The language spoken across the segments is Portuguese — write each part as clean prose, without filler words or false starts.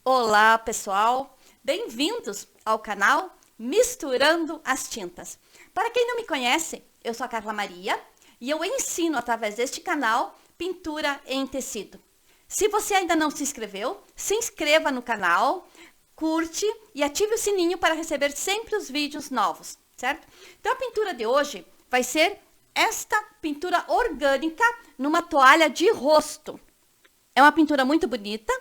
Olá, pessoal! Bem-vindos ao canal Misturando as Tintas. Para quem não me conhece, eu sou a Carla Maria e eu ensino através deste canal pintura em tecido. Se você ainda não se inscreveu, se inscreva no canal, curte e ative o sininho para receber sempre os vídeos novos, certo? Então a pintura de hoje vai ser esta pintura orgânica numa toalha de rosto. É uma pintura muito bonita,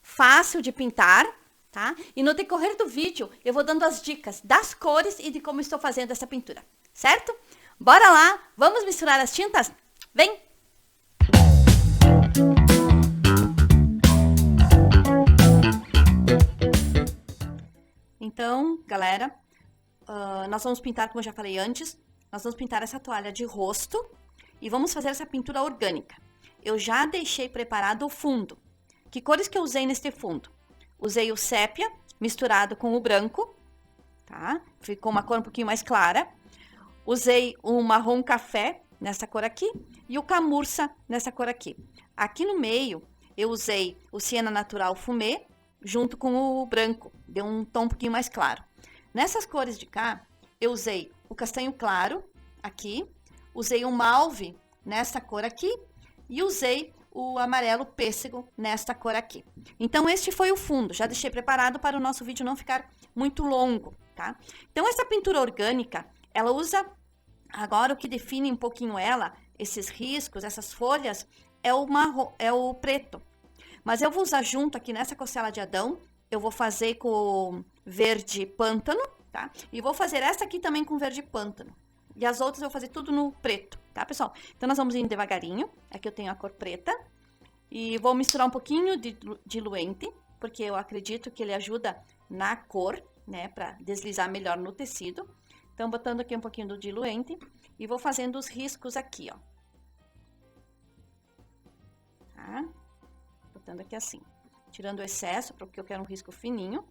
fácil de pintar, tá? E no decorrer do vídeo eu vou dando as dicas das cores e de como estou fazendo essa pintura, certo? Bora lá, vamos misturar as tintas? Vem! Então, galera, nós vamos pintar, como eu já falei antes, nós vamos pintar essa toalha de rosto e vamos fazer essa pintura orgânica. Eu já deixei preparado o fundo. Que cores que eu usei neste fundo? Usei o sépia misturado com o branco, tá? Ficou uma cor um pouquinho mais clara. Usei o marrom café nessa cor aqui e o camurça nessa cor aqui. Aqui no meio eu usei o siena natural fumê junto com o branco, deu um tom um pouquinho mais claro. Nessas cores de cá, eu usei o castanho claro aqui, usei o malve nessa cor aqui e usei o amarelo pêssego nesta cor aqui. Então, este foi o fundo. Já deixei preparado para o nosso vídeo não ficar muito longo, tá? Então, essa pintura orgânica, ela usa... Agora, o que define um pouquinho ela, esses riscos, essas folhas, é o preto. Mas eu vou usar junto aqui nessa costela de Adão, eu vou fazer com verde pântano, tá? E vou fazer essa aqui também com verde pântano. E as outras eu vou fazer tudo no preto, tá, pessoal? Então, nós vamos indo devagarinho. Aqui eu tenho a cor preta. E vou misturar um pouquinho de diluente, porque eu acredito que ele ajuda na cor, né? Pra deslizar melhor no tecido. Então, botando aqui um pouquinho do diluente. E vou fazendo os riscos aqui, ó. Tá? Botando aqui assim. Tirando o excesso, porque eu quero um risco fininho.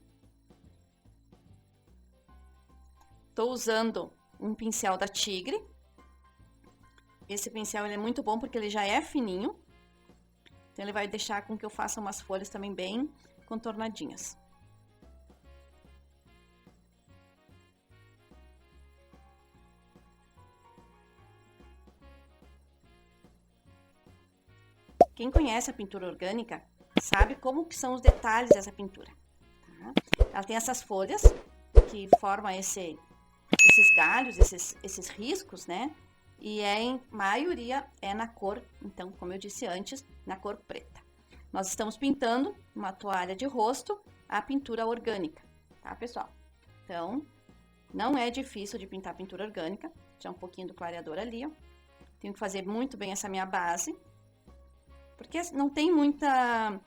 Tô usando um pincel da Tigre. Esse pincel ele é muito bom porque ele já é fininho. Então, ele vai deixar com que eu faça umas folhas também bem contornadinhas. Quem conhece a pintura orgânica sabe como que são os detalhes dessa pintura. Tá? Ela tem essas folhas que formam esses galhos, esses riscos, né? E em maioria é na cor, então, como eu disse antes, na cor preta. Nós estamos pintando uma toalha de rosto, a pintura orgânica, tá, pessoal? Então, não é difícil de pintar a pintura orgânica. Já um pouquinho do clareador ali, ó. Tenho que fazer muito bem essa minha base, porque não tem muita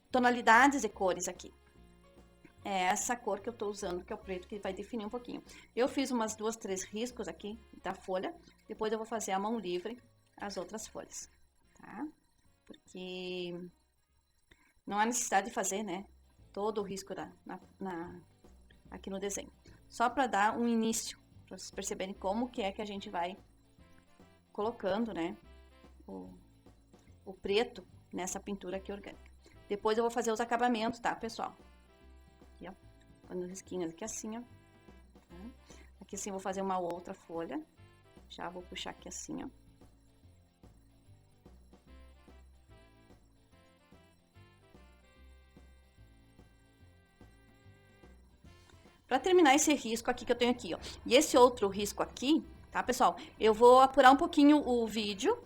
tonalidades de cores aqui. É essa cor que eu tô usando, que é o preto, que vai definir um pouquinho. Eu fiz umas 2, 3 riscos aqui da folha, depois eu vou fazer a mão livre as outras folhas, tá? Porque não há necessidade de fazer, né, todo o risco aqui no desenho. Só para dar um início, para vocês perceberem como que é que a gente vai colocando, né, o preto nessa pintura aqui orgânica. Depois eu vou fazer os acabamentos, tá, pessoal? Aqui, ó, fazendo risquinhos aqui assim, ó. Tá? Aqui assim eu vou fazer uma outra folha. Já vou puxar aqui assim, ó. Para terminar esse risco aqui que eu tenho aqui, ó. E esse outro risco aqui, tá, pessoal? Eu vou apurar um pouquinho o vídeo,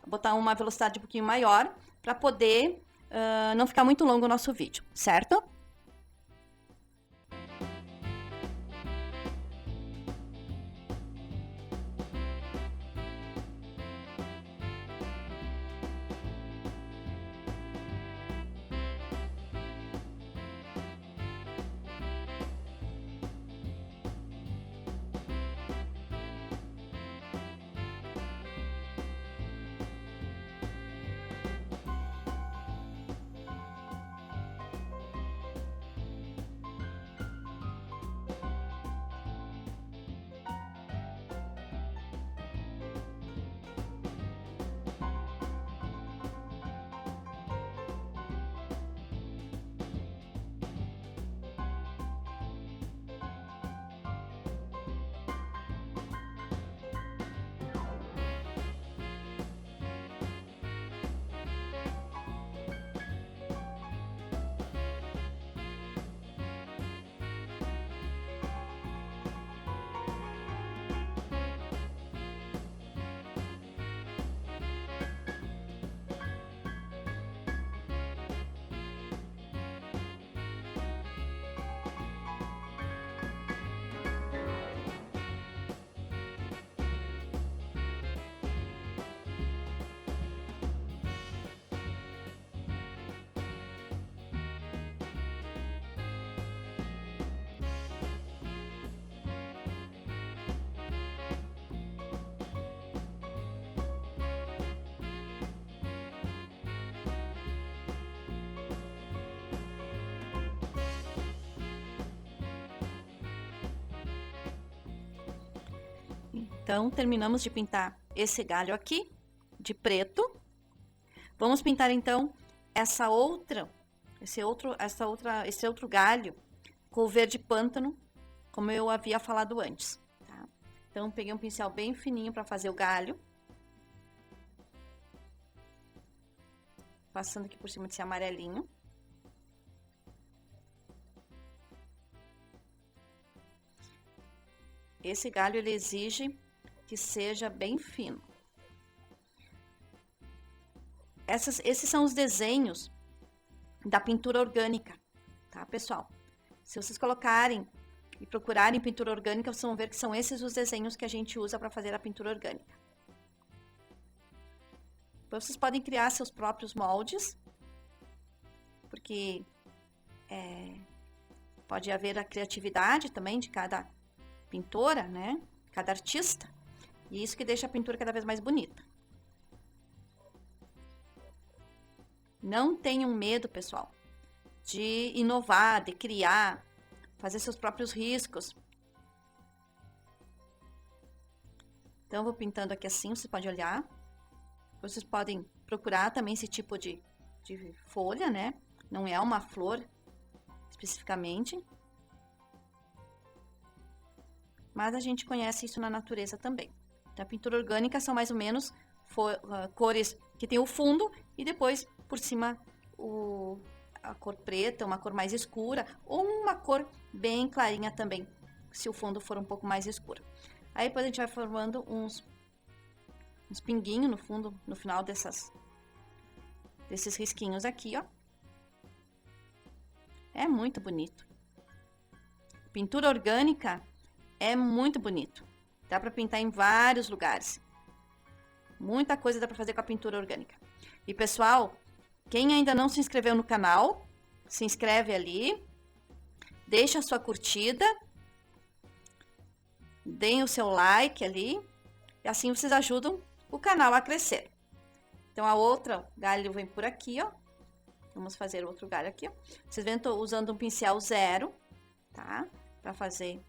botar uma velocidade um pouquinho maior, para poder não ficar muito longo o nosso vídeo, certo? Então, terminamos de pintar esse galho aqui, de preto. Vamos pintar, então, esse outro galho com o verde pântano, como eu havia falado antes, tá? Então, peguei um pincel bem fininho para fazer o galho. Passando aqui por cima desse amarelinho. Esse galho, ele exige que seja bem fino. Esses são os desenhos da pintura orgânica, tá, pessoal? Se vocês colocarem e procurarem pintura orgânica, vocês vão ver que são esses os desenhos que a gente usa para fazer a pintura orgânica. Depois vocês podem criar seus próprios moldes, porque pode haver a criatividade também de cada pintora, né? Cada artista. E isso que deixa a pintura cada vez mais bonita. Não tenham medo, pessoal, de inovar, de criar, fazer seus próprios riscos. Então, eu vou pintando aqui assim, vocês podem olhar. Vocês podem procurar também esse tipo de folha, né? Não é uma flor especificamente. Mas a gente conhece isso na natureza também. Então, a pintura orgânica são mais ou menos cores que tem o fundo e depois por cima a cor preta, uma cor mais escura ou uma cor bem clarinha também, se o fundo for um pouco mais escuro. Aí depois a gente vai formando uns pinguinhos no fundo, no final desses risquinhos aqui, ó. É muito bonito. Pintura orgânica é muito bonito. Dá para pintar em vários lugares. Muita coisa dá para fazer com a pintura orgânica. E pessoal, quem ainda não se inscreveu no canal, se inscreve ali, deixa a sua curtida, deem o seu like ali, e assim vocês ajudam o canal a crescer. Então, a outra galho vem por aqui, ó. Vamos fazer outro galho aqui, ó. Vocês veem, eu tô usando um pincel 0, tá? Para fazer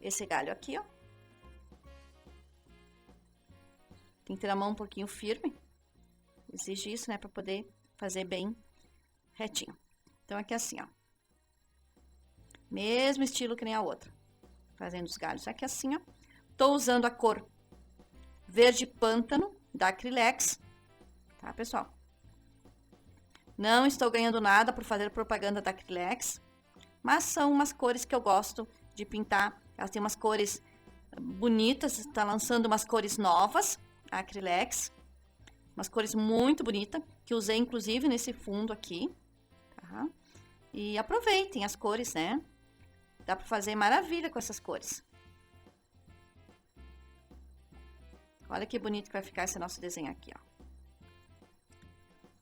esse galho aqui, ó. Tem que ter a mão um pouquinho firme. Exige isso, né? Para poder fazer bem retinho. Então, aqui assim, ó. Mesmo estilo que nem a outra. Fazendo os galhos aqui assim, ó. Tô usando a cor verde pântano da Acrylex. Tá, pessoal? Não estou ganhando nada por fazer propaganda da Acrylex. Mas são umas cores que eu gosto de pintar. Elas têm umas cores bonitas. Está lançando umas cores novas. A Acrylex. Umas cores muito bonitas. Que usei, inclusive, nesse fundo aqui. Tá? E aproveitem as cores, né? Dá para fazer maravilha com essas cores. Olha que bonito que vai ficar esse nosso desenho aqui, ó.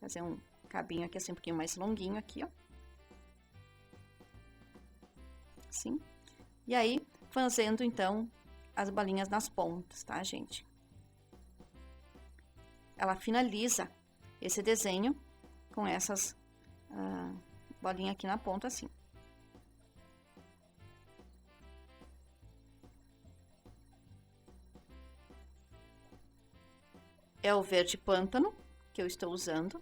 Fazer um cabinho aqui assim, um pouquinho mais longuinho aqui, ó. Assim. E aí, fazendo, então, as bolinhas nas pontas, tá, gente? Ela finaliza esse desenho com essas bolinhas aqui na ponta, assim. É o verde pântano que eu estou usando.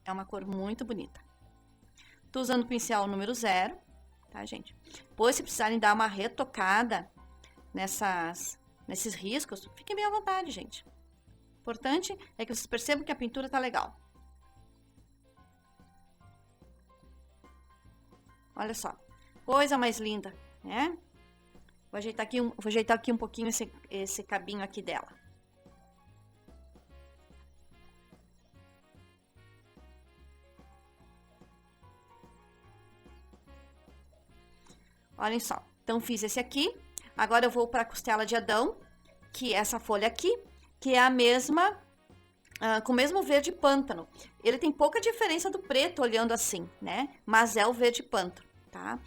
É uma cor muito bonita. Tô usando o pincel número 0, tá, gente? Depois, se precisarem dar uma retocada nesses riscos, fiquem bem à vontade, gente. O importante é que vocês percebam que a pintura tá legal. Olha só. Coisa mais linda, né? Vou ajeitar aqui um pouquinho esse cabinho aqui dela. Olhem só. Então, fiz esse aqui. Agora, eu vou para a costela de Adão, que é essa folha aqui, que é a mesma, com o mesmo verde pântano. Ele tem pouca diferença do preto, olhando assim, né? Mas é o verde pântano, tá?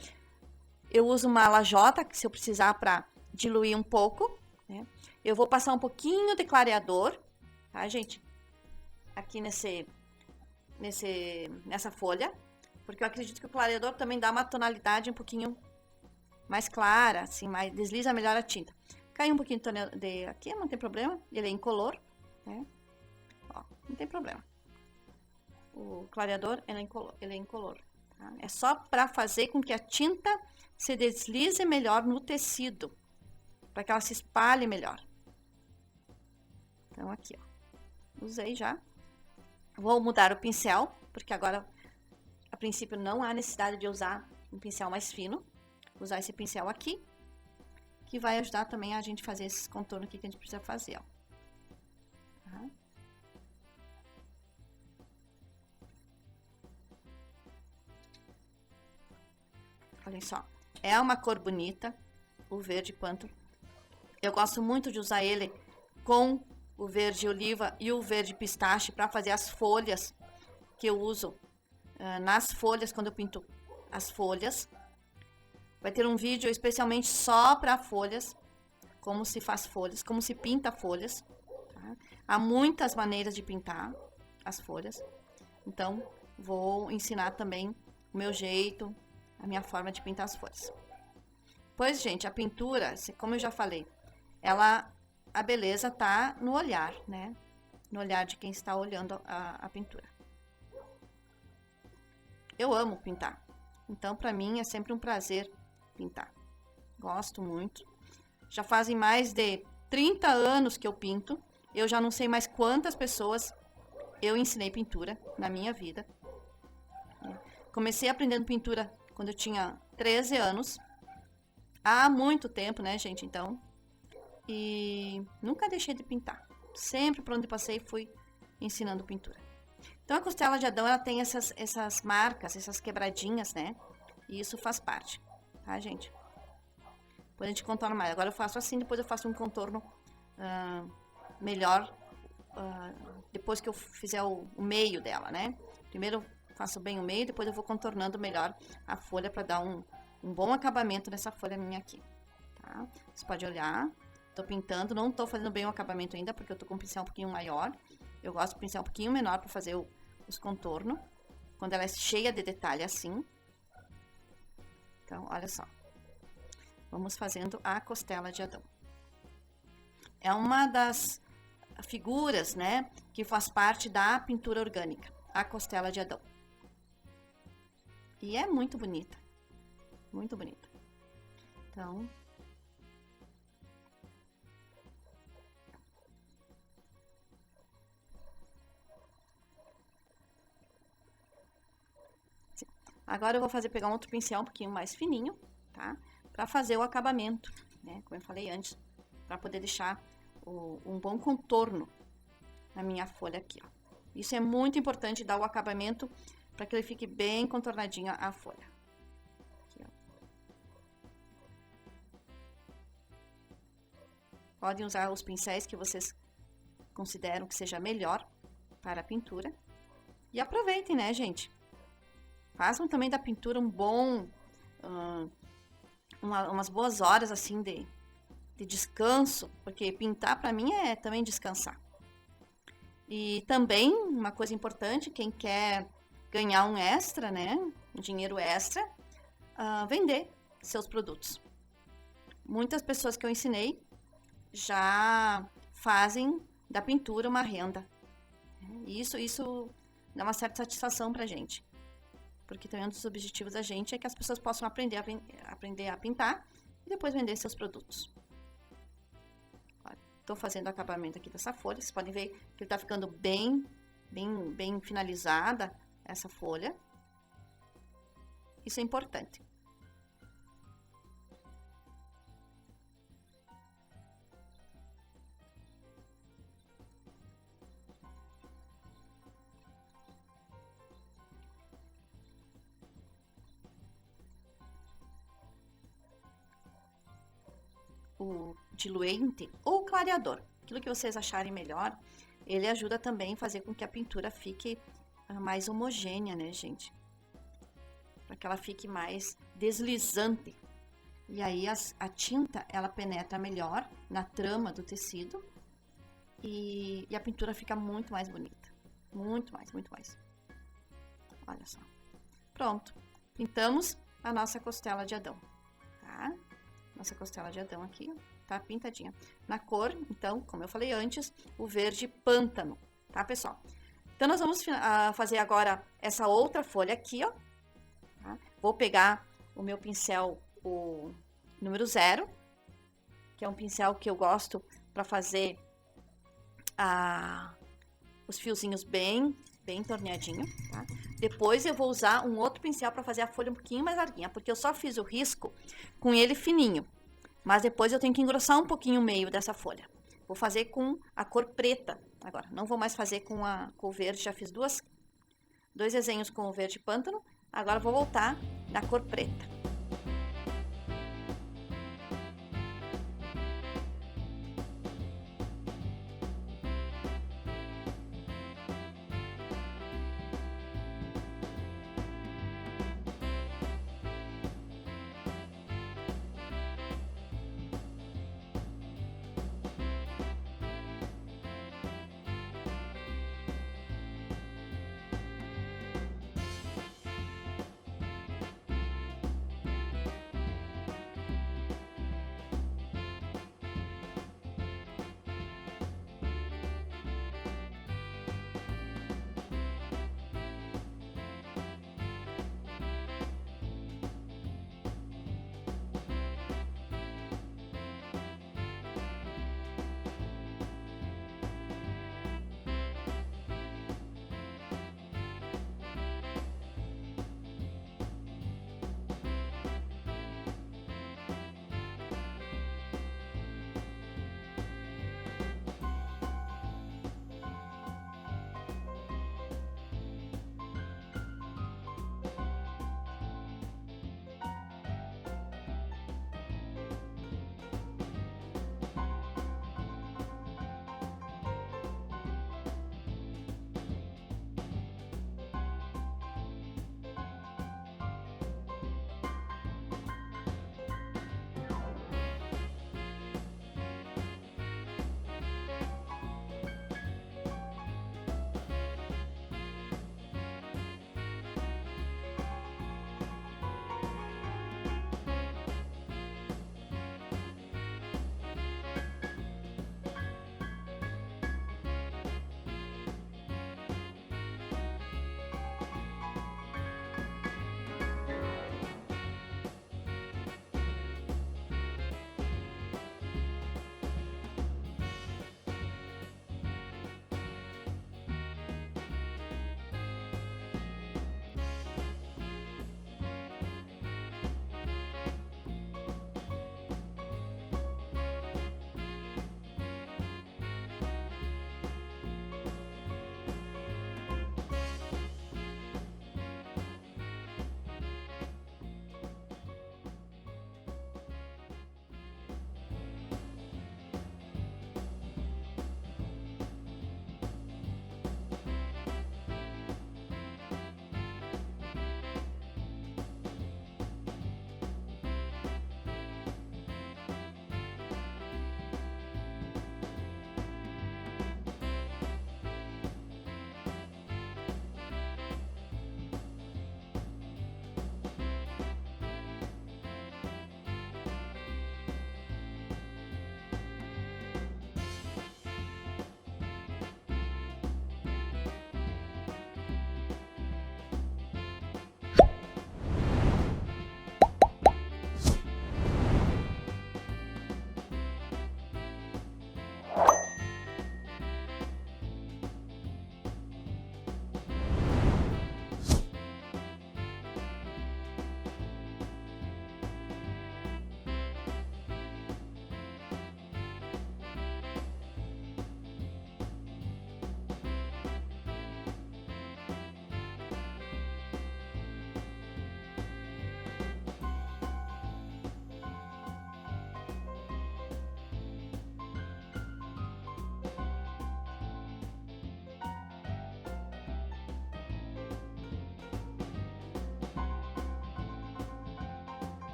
Eu uso uma lajota, se eu precisar, para diluir um pouco, né? Eu vou passar um pouquinho de clareador, tá, gente? Aqui nessa folha, Porque eu acredito que o clareador também dá uma tonalidade um pouquinho mais clara, assim, mais desliza melhor a tinta. Caiu um pouquinho de aqui, não tem problema. Ele é incolor, né? Ó, não tem problema. O clareador, ele é incolor. Tá? É só para fazer com que a tinta se deslize melhor no tecido. Para que ela se espalhe melhor. Então, aqui, ó. Usei já. Vou mudar o pincel, porque agora, a princípio, não há necessidade de usar um pincel mais fino. Vou usar esse pincel aqui, que vai ajudar também a gente fazer esses contornos aqui que a gente precisa fazer, ó. Tá? Olhem só. É uma cor bonita, o verde quanto. Eu gosto muito de usar ele com o verde oliva e o verde pistache para fazer as folhas que eu uso nas folhas, quando eu pinto as folhas. Vai ter um vídeo especialmente só para folhas, como se faz folhas, como se pinta folhas. Tá? Há muitas maneiras de pintar as folhas, então vou ensinar também o meu jeito, a minha forma de pintar as folhas. Pois, gente, a pintura, como eu já falei, a beleza tá no olhar, né? No olhar de quem está olhando a pintura. Eu amo pintar. Então, para mim, é sempre um prazer pintar. Gosto muito. Já fazem mais de 30 anos que eu pinto. Eu já não sei mais quantas pessoas eu ensinei pintura na minha vida. Comecei aprendendo pintura quando eu tinha 13 anos. Há muito tempo, né, gente? Então, e nunca deixei de pintar. Sempre por onde passei fui ensinando pintura. Então a costela de Adão, ela tem essas marcas, essas quebradinhas, né? E isso faz parte, tá, gente? Depois a gente contorna mais. Agora eu faço assim, depois eu faço um contorno melhor depois que eu fizer o meio dela, né? Primeiro eu faço bem o meio, depois eu vou contornando melhor a folha para dar um bom acabamento nessa folha minha aqui, tá? Você pode olhar. Tô pintando, não tô fazendo bem o acabamento ainda, porque eu tô com um pincel um pouquinho maior. Eu gosto de pincel um pouquinho menor para fazer os contornos. Quando ela é cheia de detalhe assim. Então, olha só. Vamos fazendo a costela de Adão. É uma das figuras, né, que faz parte da pintura orgânica. A costela de Adão. E é muito bonita. Muito bonita. Então... Agora eu vou pegar um outro pincel um pouquinho mais fininho, tá? Pra fazer o acabamento, né? Como eu falei antes, pra poder deixar um bom contorno na minha folha aqui, ó. Isso é muito importante, dar o acabamento para que ele fique bem contornadinha a folha. Aqui, ó. Podem usar os pincéis que vocês consideram que seja melhor para a pintura. E aproveitem, né, gente? Façam também da pintura um bom, umas boas horas assim de descanso, porque pintar para mim é também descansar. E também uma coisa importante, quem quer ganhar um extra, né, um dinheiro extra, vender seus produtos. Muitas pessoas que eu ensinei já fazem da pintura uma renda. Isso dá uma certa satisfação pra gente. Porque também um dos objetivos da gente é que as pessoas possam aprender a pintar e depois vender seus produtos. Estou fazendo o acabamento aqui dessa folha. Vocês podem ver que ele está ficando bem finalizada essa folha. Isso é importante. O diluente ou clareador, aquilo que vocês acharem melhor, ele ajuda também a fazer com que a pintura fique mais homogênea, né, gente? Para que ela fique mais deslizante. E aí a tinta, ela penetra melhor na trama do tecido e a pintura fica muito mais bonita. Muito mais, muito mais. Olha só. Pronto. Pintamos a nossa costela de Adão, tá? Nossa costela de Adão aqui, tá pintadinha. Na cor, então, como eu falei antes, o verde pântano, tá, pessoal? Então, nós vamos fazer agora essa outra folha aqui, ó. Tá? Vou pegar o meu pincel, o número 0, que é um pincel que eu gosto para fazer os fiozinhos bem torneadinho, tá? Depois eu vou usar um outro pincel para fazer a folha um pouquinho mais larguinha, porque eu só fiz o risco com ele fininho. Mas depois eu tenho que engrossar um pouquinho o meio dessa folha. Vou fazer com a cor preta agora. Não vou mais fazer com o verde, já fiz dois desenhos com o verde pântano. Agora vou voltar na cor preta.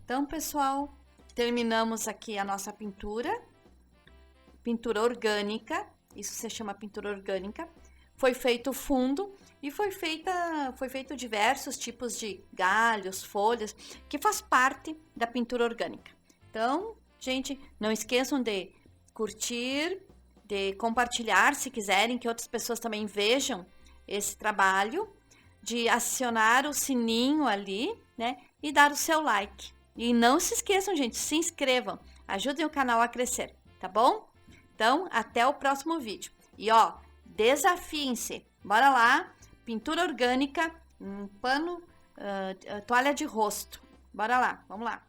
Então, pessoal, terminamos aqui a nossa pintura orgânica, isso se chama pintura orgânica. Foi feito o fundo e foi feito diversos tipos de galhos, folhas, que faz parte da pintura orgânica. Então, gente, não esqueçam de curtir, de compartilhar, se quiserem, que outras pessoas também vejam esse trabalho, de acionar o sininho ali, né, e dar o seu like. E não se esqueçam, gente, se inscrevam, ajudem o canal a crescer, tá bom? Então, até o próximo vídeo. E ó, desafiem-se, bora lá, pintura orgânica, um pano, toalha de rosto, bora lá, vamos lá.